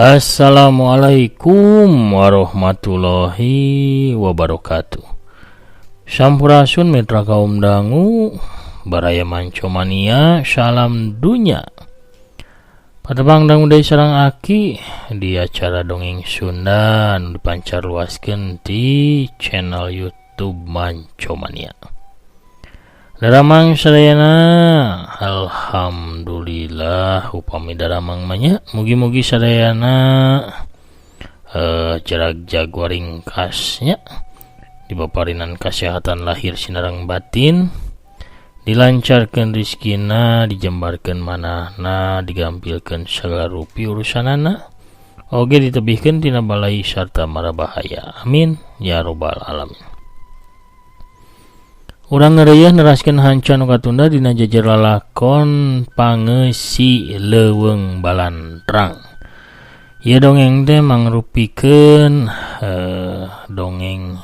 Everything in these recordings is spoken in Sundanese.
Assalamualaikum warahmatullahi wabarakatuh. Sampurasun mitra kaum dangu, baraya mancomania, salam dunya. Patebang dangu deui sareng aki di acara dongeng Sunda nu dipancar luaskeun di channel YouTube Mancomania. Daramang sadayana alhamdulillah upami daramang manya mugi-mugi sadayana jarak jago ringkasnya dibaparinan kesehatan lahir sinareng batin, dilancarkan rizkina, dijembarkan manahna, digampilkan segala rupi urusanana, oge ditebihkan tina balai sarta mara bahaya. Amin ya robbal alamin. Urang ngeureuh neraskeun hanca nu katunda dina jajar lalakon Pangeussi Leuweung Balantrang. Ieu dongeng teh mangrupikeun dongeng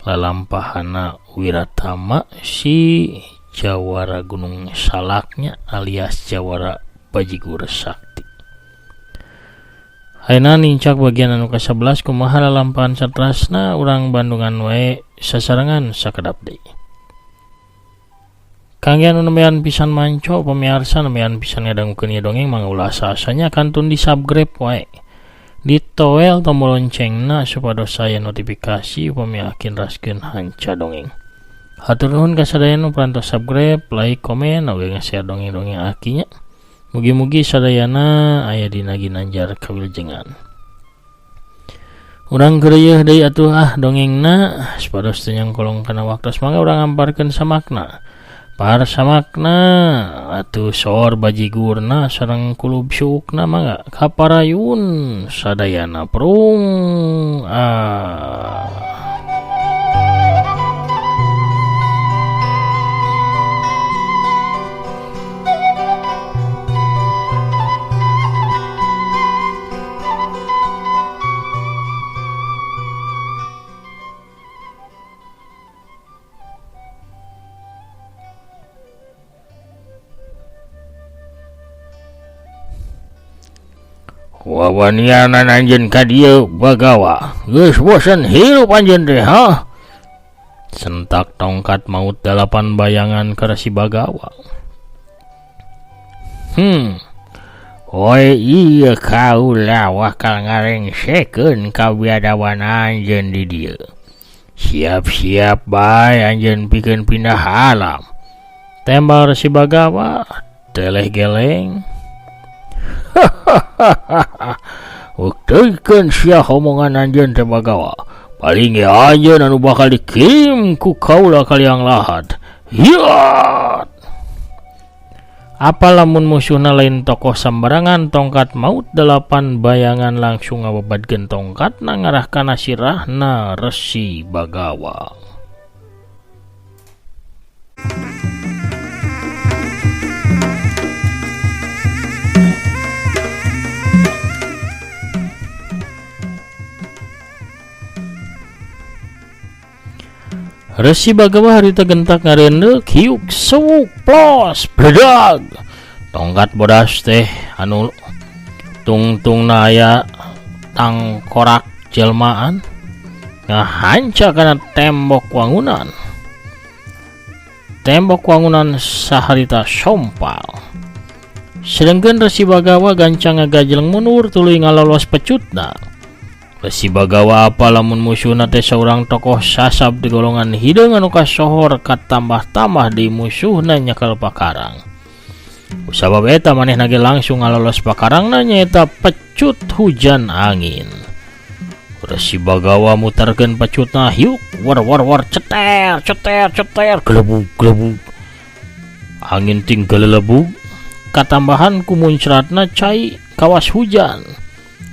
lalampahana Wiratama si Jawara Gunung Salaknya alias Jawara Bajigur Sakti. Ayeuna nincak bagian anu ka-11 kumaha lalampahan satrasna urang Bandungan wae sasarengan sakedap deui. Kangge anu nemean pisan manco pamiarsa nemean pisan ngadangukeun ieu dongeng mangaulah asa-asanya kantun di subscribe wae. Ditoel tombol loncengna supados saya notifikasi upami akin raskeun hanca dongeng. Hatur nuhun ka sadayana nu parantos subscribe, like, komen, oge nge-share dongeng-dongeng akinya. Mugi-mugi sadayana aya dina ginanjar kawiljengan. Urang geureuh deui atuh dongengna supados teu nyangkolong kana waktos mangga urang amparkeun samakna. Par samakna atuh sor bajigurna sareng kulub syukna mangga kaparayun sadayana prung wawanianan anjeun ka dieu Bagawa, geus bosen hirup anjeun teh ha. Sentak tongkat maut 8 bayangan ka si Bagawa. Oe ieu kaula wakal ngarengsekeun kabiadawan anjeun di dieu. Siap-siap bae anjeun pikeun pindah alam. Tembal si Bagawa teleh geleng. Ukteukeun sia omongan anjeun teh Bagawa. Paling ge anjeun anu bakal dikirim ku kaula kaliang lahat. Hiat. Apa lamun musuhna lain tokoh sambarangan tongkat maut 8 bayangan langsung ngababadkeun tongkatna ngarah kana sirahna Resi Bagawa. Resi Bagawa harita gentak ngareundeuk hiuk sewuk plos bledag. Tongkat bodas teh anu tungtungna aya tangkorak jelmaan ngahanca kana tembok wangunan. Tembok wangunan saharita sompal. Sedengkeun Resi Bagawa gancang ngagajeleng mundur tuluy ngalolos pecutna. Resi Bagawa apa lamun musuhna teh saurang tokoh sasab di golongan hideung anu kasohor katambah-tambah di musuhna nyakel pakarang. Kusabab eta manehna ge langsung ngalolos pakarangna nyaeta pecut hujan angin. Resi Bagawa muterkeun pecutna hiuk war ceter gelebug. Angin ting gelelebug katambahan ku muncratna cai kawas hujan.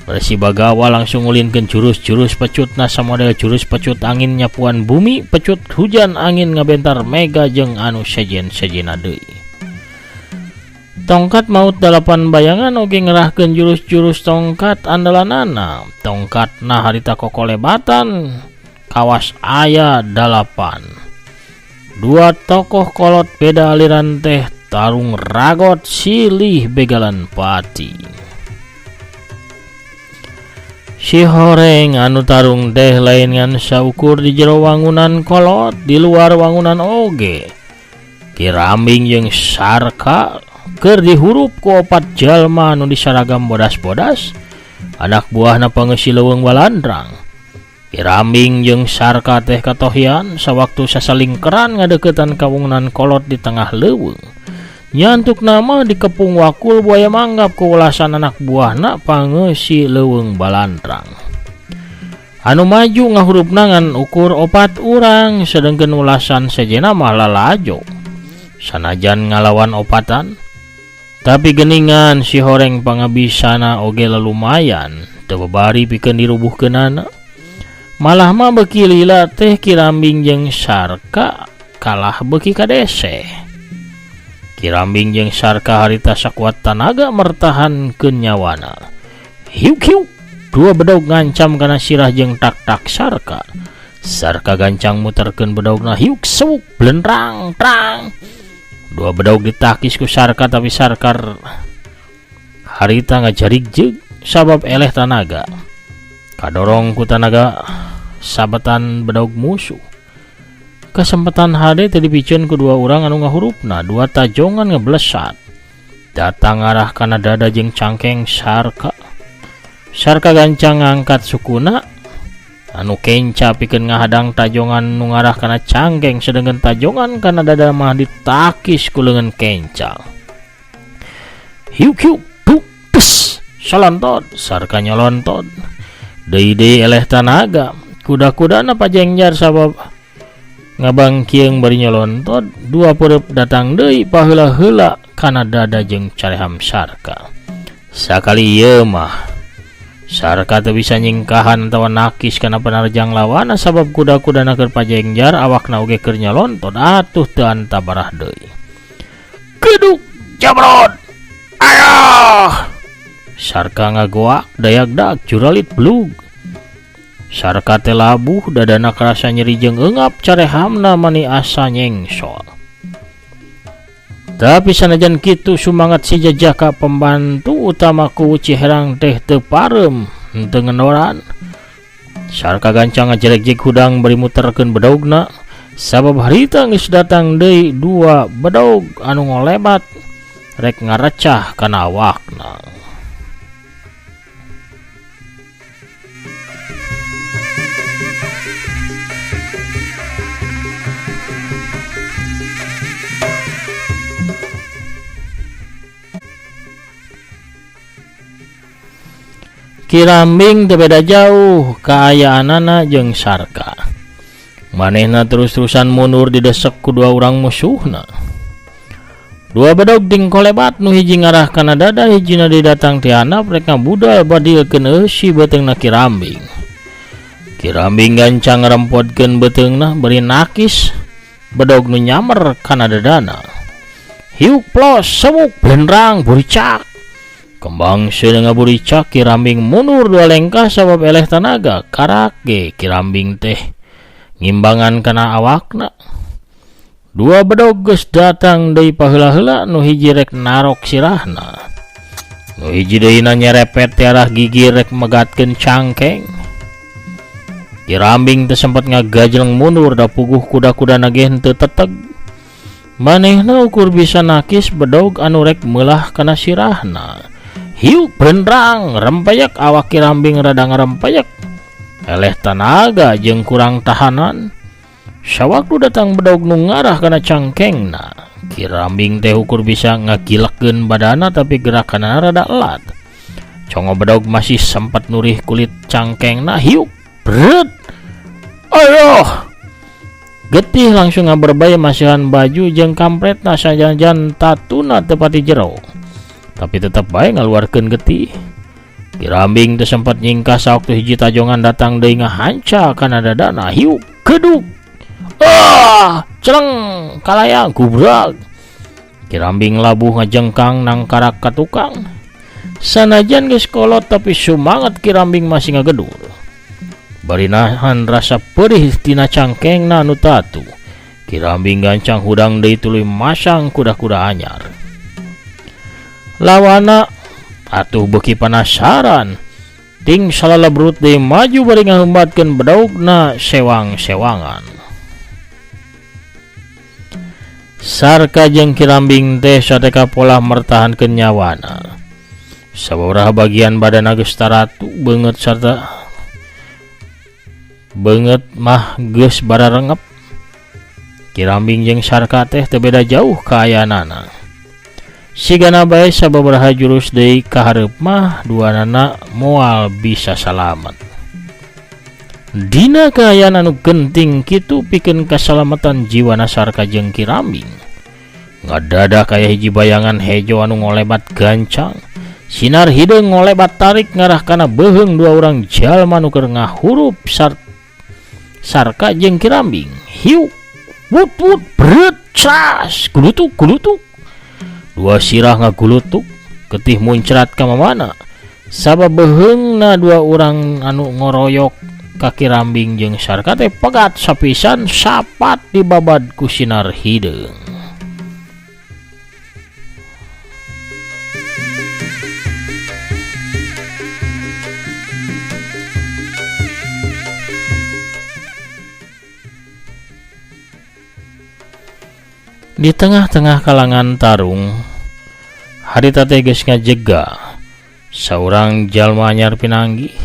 Resi Bagawa langsung ngulinkeun jurus-jurus pecutna samodel jurus pecut angin nyapuan bumi, pecut hujan angin ngabentar mega jeung anu sejen-sejena deui. Tongkat maut 8 bayangan oge ngerahkeun jurus-jurus tongkat andalanana. Tongkatna harita kokolebatan kawas aya 8. 2 tokoh kolot beda aliran teh tarung ragot silih begalan pati. Si horeng anu tarung teh lain ngan saukur di jero wangunan kolot, di luar wangunan oge. Kirambing jeung Sarka keur dihurup ku opat jalma anu disaragam bodas-bodas, anak buahna pangeussi leuweung Balandrang. Kirambing jeung Sarka teh katohian sawaktu sasalingkeran ngadeuketan ka wangunan kolot di tengah leuweung. Nyantuk nama dikepung wakul buaya manggap ku ulasan anak buahna pangeussi leuweung Balandrang. Anu maju ngahurupna ngan ukur opat urang, sedengkeun ulasan sejenna mah lalajo. Sanajan ngalawan opatan, tapi geningan si horeng pangabisana oge lelumayan, teu babari pikeun dirubuhkeunana. Malah mah beuki lila teh Kirambing jeung Sarka kalah beuki kadese. Kirambing jeung Sarka harita sakuat tanaga mertahankeun nyawana. Hiuk-hiuk, dua bedaug ngancam kana sirah jeung tak-tak Sarka. Sarka gancang muterkeun bedaugna hiuk seuk blendrang trang. Dua bedaug ditakis ku Sarka, tapi Sarka harita ngajarig jeug sabab eleh tanaga. Kadorong ku tanaga sabetan bedaug musuh. Kesempatan hade teu dipikeun ku dua urang anu ngahurupna, dua tajongan ngeblesat. Datang arah kana dada jeung cangkeng Sarka. Sarka gancang ngangkat sukuna anu kenca pikeun ngahadang tajongan nu ngarah kana cangkeng, sedengkeun tajongan kana dada mah ditakis ku leungeun kenca. Hiuk-hiuk buk pes salontod, Sarka nyolontod. Deui eleh tanaga, kuda-kudana pajengjar sabab ngabangkieng bari nyolontod. Dua peureup datang deui paheula-heula kana dada jeung careham Sarka. Sakali ieu mah Sarka teu bisa nyingkahan atawa nakis kana panarjang lawana sabab kuda-kudana keur pajengjar, awakna oge keur nyolontod, atuh teu antabarah deui. Keduk jabrot, ayah! Sarka ngagoak dayagdak juralit blug. Sarka teh labuh, dadana karasa nyeri jeung eungap, carehamna mani asa nyengsol. Tapi sanajan kitu sumangat si Jajaka pembantu utama ku Ciherang teh teu parem henteu ngenoran. Sarka gancang ngajelek-jelek hudang bari muterkeun bedaugna, sabab harita geus datang deui dua bedaug anu ngolebat rek ngarecah kana awakna. Kirambing teu beda jauh kaayaanana jeung Sarka. Manehna terus-terusan mundur didesek ku dua urang musuhna. Dua bedaug ting kolebat, nu hiji ngarah kana dada, hijina didatang ti handap rek ngabudal badilkeun eusi beteungna Kirambing. Kirambing gancang ngarempodkeun beteungna bari nakis bedaug nu nyamer kana dadana. Hiuk plos sewuk blendrang buricak. Kembang seudeu ngaburicak, Kirambing mundur dua lengkah sabab eleh tanaga. Karak ge Kirambing teh ngimbangan kana awakna. Dua bedaug geus datang deui paheula-heula, nu hiji rek narok sirahna, nu hiji deuna nyerepet ti arah gigi rek megatkeun cangkeng. Kirambing teh sempat ngagajleng mundur da puguh kuda-kudana ge henteu teteg. Manehna ukur bisa nakis bedaug anu rek meulah kana sirahna. Hiuk brendrang rempeyak, awak Kirambing rada ngarempeyak. Eleh tanaga jeung kurang tahanan. Sawaktu datang bedaug nu ngarah kana cangkengna, Kirambing teh ukur bisa ngagilekeun badana, tapi gerakanna rada elat. Congo bedaug masih sempat nurih kulit cangkengna. Hiuk bret, ayoh! Getih langsung ngaberbaya masihan baju jeung kampretna, sajan tatuna teu pati jero, tapi tetep bae ngaluarkeun getih. Kirambing teh sempat nyingkah sawaktu hiji tajongan datang deui ngahanca kana dadana. Hiuk keduk, celeng kalayang gubrak. Kirambing labuh ngajengkang nang karak ka tukang. Sanajan geus kolot, tapi sumanget Kirambing masih ngagedur. Bari nahan rasa perih tina cangkengna anu tatu, Kirambing gancang hudang deui tuluy masang kuda-kuda anyar. Lawana atuh beuki penasaran ting salalabrut deui maju bari ngahembatkeun bedaugna sewang-sewangan. Sarka jeung Kirambing teh sateka pola mertahankeun nyawana. Sababaraha bagian badanna geus taratu beungeut sarta beungeut mah geus bararengep. Kirambing jeung Sarka teh teu beda jauh kaayaanana. Sigana bae sababaraha jurus deui ka hareup mah duanana moal bisa salamet. Dina kaayaan anu genting kitu pikeun kasalamatan jiwana Sarka jeung Kirambing. Ngadadak aya hiji bayangan hejo anu ngolebat gancang. Sinar hideung ngolebat tarik ngarah kana beuheung dua urang jalma nu keur ngahurup Sarka jeung Kirambing. Hiu wut wut bret cas gulutuk gulutuk. Dua sirah ngagulutuk getih muncrat ka mamana. Sabab beuheungna dua urang anu ngoroyok ka Kirambing jeung Sarka teh pegat sapisan sapat dibabad ku sinar hideung. Di tengah-tengah kalangan tarung, harita teh geus ngajega saurang jalma anyar pinanggih.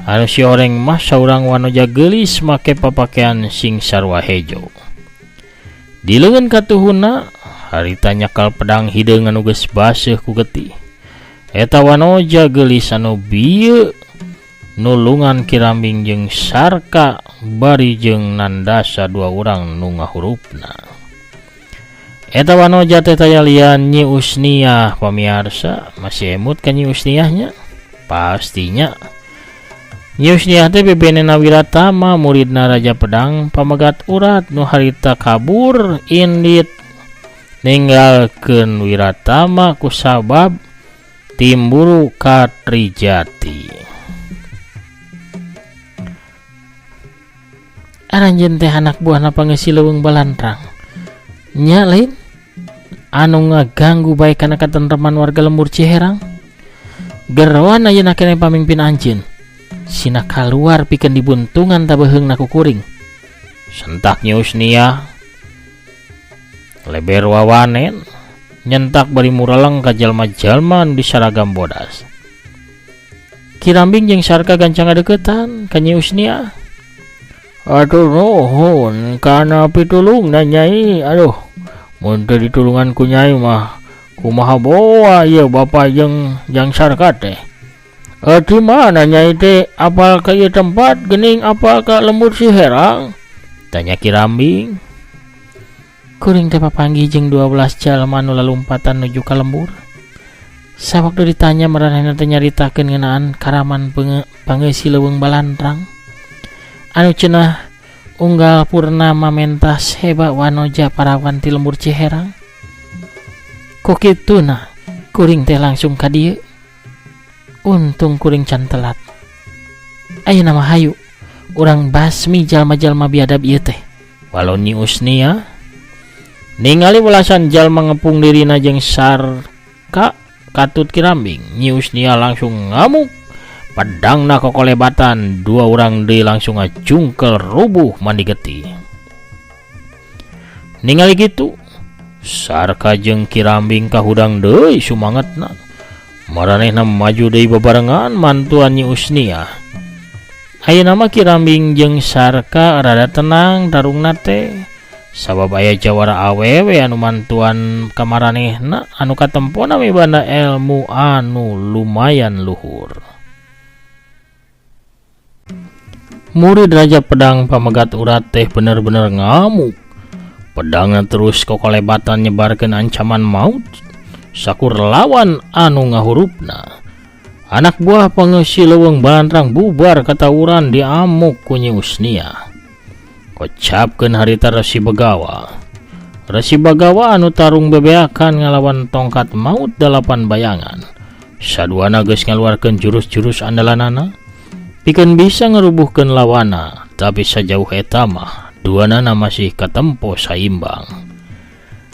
Anu si oreng mah saurang wanoja geulis make papakean sing sarua hejo. Di leungeun katuhuna harita nyakal pedang hideung anu geus baseuh ku getih. Eta wanoja geulis anu bieu nulungan Kirambing jeung Sarka bari jeung nandasa dua urang nu ngahurupna. Eta wanoja teh taya lian Nyi Usniah pamiarsa. Masih emut ka Nyi Usniahnya? Pastinya. Nyi Usniah teh bebenena Wiratama, muridna Raja Pedang pamagat urat nu harita kabur indit ninggalkeun Wiratama ku sabab timburu ka Trijati. Aranjeun teh anak buahna Pangeussi Leuweung Balantrang. Nya lain anu ngaganggu bae kana katentreman warga lembur Ciherang. Gerawan ayeuna keneh pamimpin anjeun. Sina kaluar pikeun dibuntungan tabeuheungna ku kuring. Sentak Nyi Usniah leber wawanen nyentak bari muraleng ka jalma-jalma anu disaragam bodas. Kirambing jeung Sarka gancang ngadeuketan ka Nyi Usniah. Aduh nuhun kana pitulungna Nyai. Aduh mun teu ditulungan ku Nyai mah kumaha boa ieu Bapak jeung Sarka teh. Di mana Nyai teh? Apal ka ieu tempat geuning apal ka lembur Ciherang? Tanya Kirambing. Kuring teh papanggih jeung 12 jalma anu lalumpatan nuju ka lembur. Sawaktu ditanya maranehna teh nyaritakeun ngeunaan karaman Pangeussi Leuweung Balantrang. Anu cenah unggal Purnama mentas heba wanoja parawan ti lembur Ciherang. Ku kituna kuring teh langsung ka dieu. Untung kuring can telat. Ayeuna mah hayu urang basmi jalma-jalma biadab ieu teh. Walau Nyi Usniah ningali belasan jalma ngepung dirina jeung Sarka katut Kirambing. Nyi Usniah langsung ngamuk. Pedangna kokolebatan, dua orang deui langsung ngajungkel rubuh mandi getih. Ningali kitu, Sarka jeung Kirambing kahudang deui sumangetna. Maranehna maju deui bebarengan mantuan Nyi Usniah. Ayeuna mah Kirambing jeung Sarka rada tenang tarungna teh. Sabab aya jawara awewe anu mantuan ka maranehna anu katempona mibanda ilmu anu lumayan luhur. Murid Raja Pedang pamagat urat teh bener-bener ngamuk. Pedangna terus kokolebatan nyebarkeun ancaman maut sakur lawan anu ngahurupna. Anak buah Pangeussi Leuweung Balantrang bubar katawuran diamuk ku Nyi Usniah. Kocapkeun harita Resi Bagawa. Resi Bagawa anu tarung bebeakan ngalawan tongkat maut 8 bayangan. Saduana geus ngaluarkeun jurus-jurus andalanana pikeun bisa ngerubuhkeun lawana, tapi sajauh eta mah duanana masih katempo saimbang.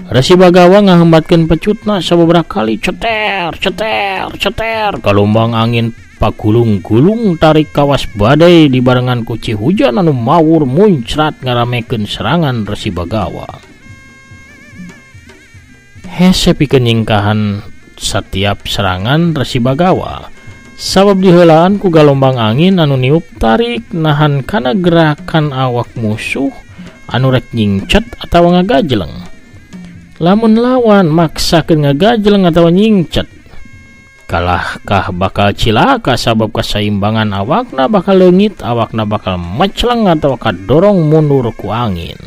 Resi Bagawa ngahembatkeun pecutna sababaraha kali ceter ceter ceter. Kalumbang angin pagulung-gulung tarik kawas badai dibarengan ku Cihujan anu mawur muncrat ngaramekeun serangan Resi Bagawa. Hese pikeun nyingkahan setiap serangan Resi Bagawa, sabab diheulaan ku galombang angin anu niup tarik nahan kana gerakan awak musuh anu rek nyingcet atawa ngagajleng. Lamun lawan maksakeun ngagajleng atawa nyingcet, kalahkah bakal cilaka sabab kasaimbangan awakna bakal leungit, awakna bakal mecleng atawa kadorong mundur ku angin.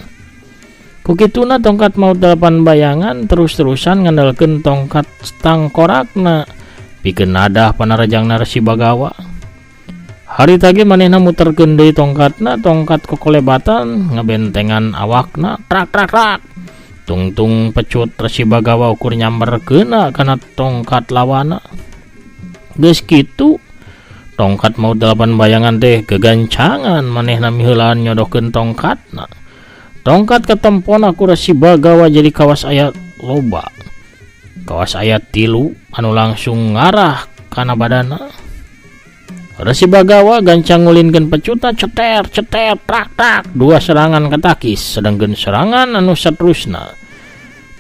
Kukituna tongkat maut 8 bayangan terus-terusan ngandalkeun tongkat tangkorakna pikeun nadah panarajangna Resi Bagawa. Harita ge manehna muterkeun deui tongkatna, tongkat kokolebatan ngabentengan awakna trak trak trak. Tungtung pecut Resi Bagawa ukur nyamberkeuna kana tongkat lawana. Geus kitu tongkat maut 8 bayangan teh gegancangan manehna miheulaan nyodohkeun tongkatna. Tongkat ketempona ku Resi Bagawa jadi kawas ayat loba. Kawas ayat 3 anu langsung ngarah kana badana. Resi Bagawa gancang ngulinkeun pecutna ceter ceter trak trak 2 serangan katakis, sedangkeun serangan anu saterusna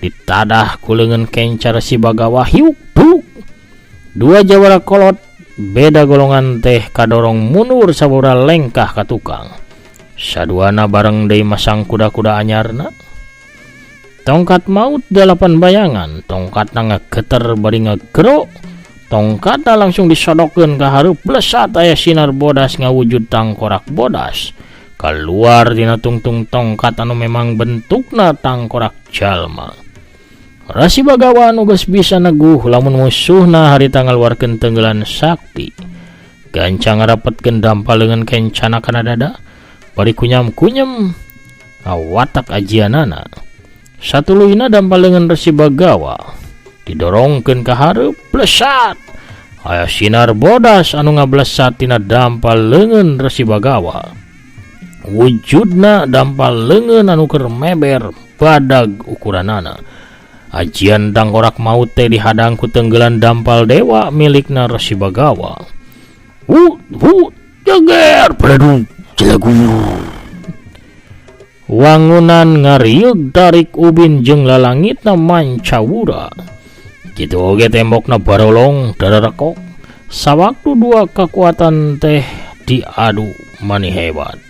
ditadah ku leungeun kenca Resi Bagawa hiuk buk. 2 jawara kolot beda golongan teh kadorong mundur sabora lengkah ka tukang. Saduana bareng deui masang kuda-kuda anyarna. Tongkat maut 8 bayangan, tongkatna ngageter bari ngagero. Tongkatna langsung disodokeun ka hareup blesat aya sinar bodas ngawujud tangkorak bodas. Keluar dina tungtung tongkat anu memang bentukna tangkorak jalma. Resi Bagawa anu geus bisa neguh lamun musuhna harita ngaluarkeun tenggelan sakti. Gancang ngarapetkeun dampal leungeun kencana kana dada. Bari kunyam-kunyem awatak ajianana. Satuluyna dampal leungeun Resi Bagawa didorongkeun ka hareup blesat. Aya sinar bodas anu ngablesat tina dampal leungeun Resi Bagawa. Wujudna dampal leungeun anu keur meber badag ukuranana. Ajian tangkorak maut teh dihadang ku tenggelan dampal dewa milikna Resi Bagawa. Jeger pledung jelagu. Wangunan ngariug tarik ubin jeung lalangitna mancawura. Kitu oge tembokna barolong dararekok. Sawaktu 2 kekuatan teh diadu mani hebat.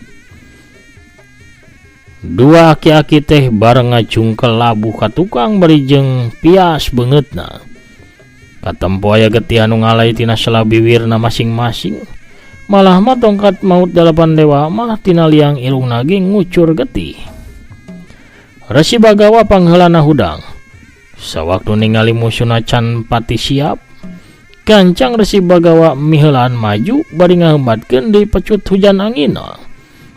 2 aki-aki teh bareng ngajungkel labuh ka tukang bari jeung pias beungeutna. Katempo aya getih anu ngalay tina salabiwirna masing-masing. Malah mah tongkat maut 8 dewa mah tina liang ilungna ge ngucur getih. Resi Bagawa pangheulana hudang. Sawaktu ningali musuhna can pati siap, gancang Resi Bagawa miheulaan maju bari ngaheumbatkeun deui pecut hujan angina.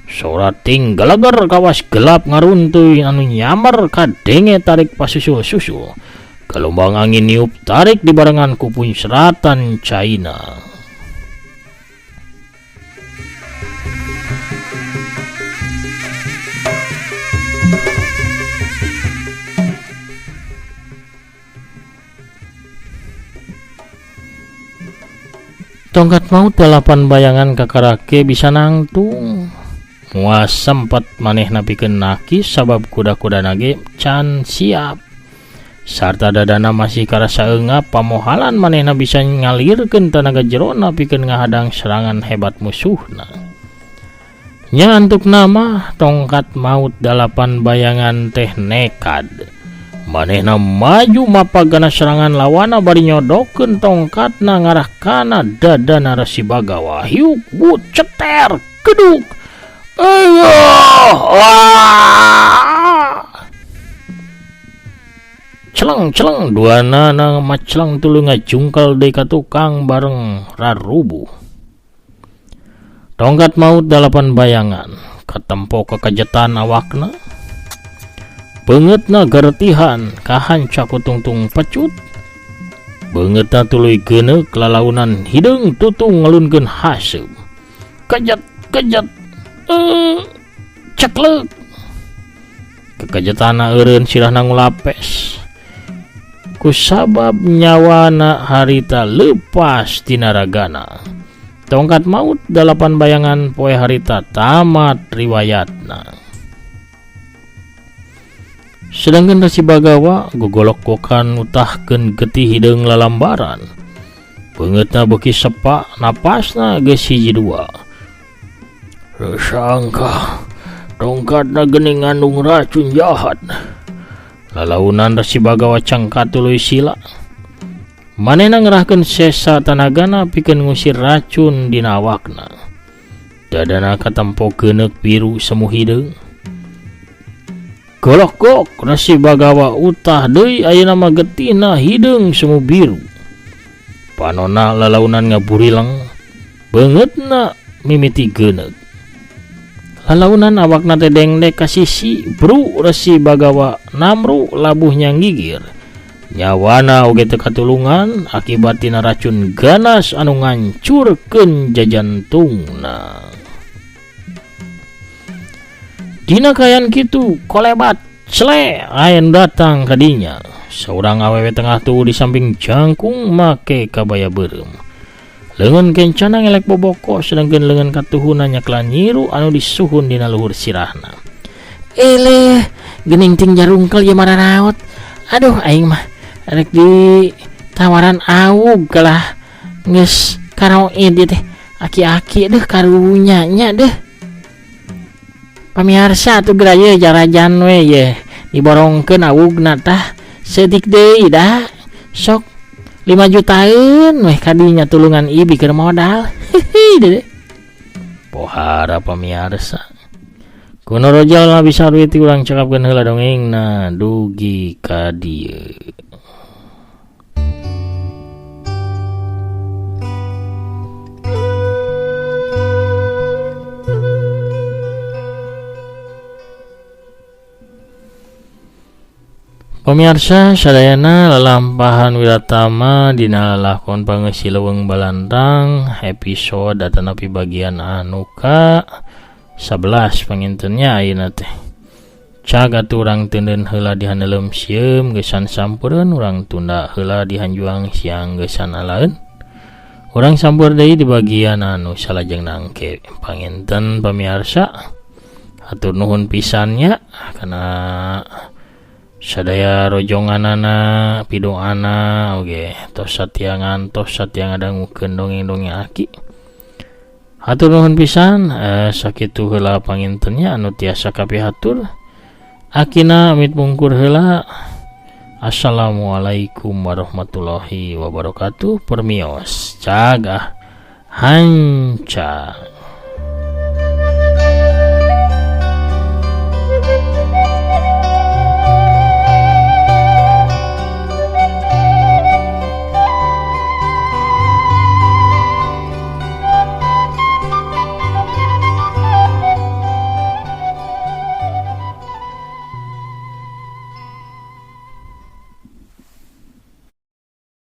Sora ting galager kawas gelap ngaruntuy anu nyamar ka denge tarik pasusul-susul. Gelombang angin niup tarik dibarengan ku puncratan caina. Tongkat maut 8 bayangan kakarake bisa nangtung. Muas sempat manehna pikeun nakis sabab kuda-kuda nage can siap. Sarta dadana masih karasa eungap pamohalan manehna bisa ngalirkeun tenaga jerona pikeun ngahadang serangan hebat musuhna. Nya antuk nama tongkat maut 8 bayangan teh nekad. Manehna maju mapagana serangan lawana bari nyodokeun tongkatna ngarah kana dadana Resi Bagawa. Hiuk but ceter keduk. Celeng-celeng duana na maceleng tuluy ngajungkel deui ka tukang bareng rarubuh. Tongkat maut 8 bayangan katempo kekajetan awakna. Beungeutna garetihan kahanca ku tungtung pecut. Beungeutna tuluy geuneuk lalaunan hideung tutung ngelunkeun haseup. Kejet ceklek. Kekajetana eureun sirahna ngulapes. Kusabab nyawana harita leupas tina ragana. tongkat maut 8 bayangan poe harita tamat riwayatna. Sedangkan Resi Bagawa gogolok-gokan utahkeun getih hideung lalambaran. Beungeutna beuki sepak, napasna geus hiji dua. Resangka tongkatna geuning ngandung racun jahat. Lalaunan Resi Bagawa cangkat tuluy sila. Manehna ngerahkeun sesa tanagana pikeun ngusir racun dina awakna. Dadana katempo geuneuk biru semu hideung. Golok-gok Resi Bagawa utah deui ayeuna mah getihna hideung semu biru. Panonna lalaunan ngaburileng, beungeutna mimiti geuneuk. Lalaunan awakna teh dengdek ka sisi, bru Resi Bagawa namru labuhnya nggigir. Nyawana oge teu katulungan akibat tina racun ganas anu ngancurkeun jajantungna. Dina kayan kitu kolebat cle ayeun datang ka dinya. Saurang awewe tengah tuh di samping jangkung make kabaya beureum. Leungeun kencana ngelek boboko sedangkeun leungeun katuhuna nyaklan nyiru anu disuhun dina luhur sirahna. Eleh, geuning ting jarungkel ieu mah naot. Aduh aing mah rek di tawaran awug lah. Geus karaoe dieu teh aki-aki deuh karunya nya deuh. Pamirsa atuh geraya jarajan we ye diborongkeun awugna tah sedik deui dah. Sok 5 jutaan weh kadinya tulungan ibi keur modal. Hehe. Pohara pamirsa. Kuno rojal bisa duit urang cakapkeun heula dongengna dugi ka dieu. Pemirsa sadayana lalampahan Wiratama dina lakon Pangeusi Leuweung Balantang episode atanapi bagian anu ka 11 pangintennya ayeuna teh. Cag atuh urang teuneun heula di handeuleum sieum geusan sampureun urang tunda heula di hanjuang siang geusan alaeun. Urang sampur deui di bagian anu salajengna engke panginten pamirsa. Hatur nuhun pisannya kana sadaya rojonganana pidoana oge tos satyangan ngadangukeun dongeng-dongeng aki. Hatur nuhun pisan sakitu heula pangintennya anu tiasa kapihatur. Akina amit mungkur heula. Assalamualaikum warahmatullahi wabarakatuh. Permios cagah hanca.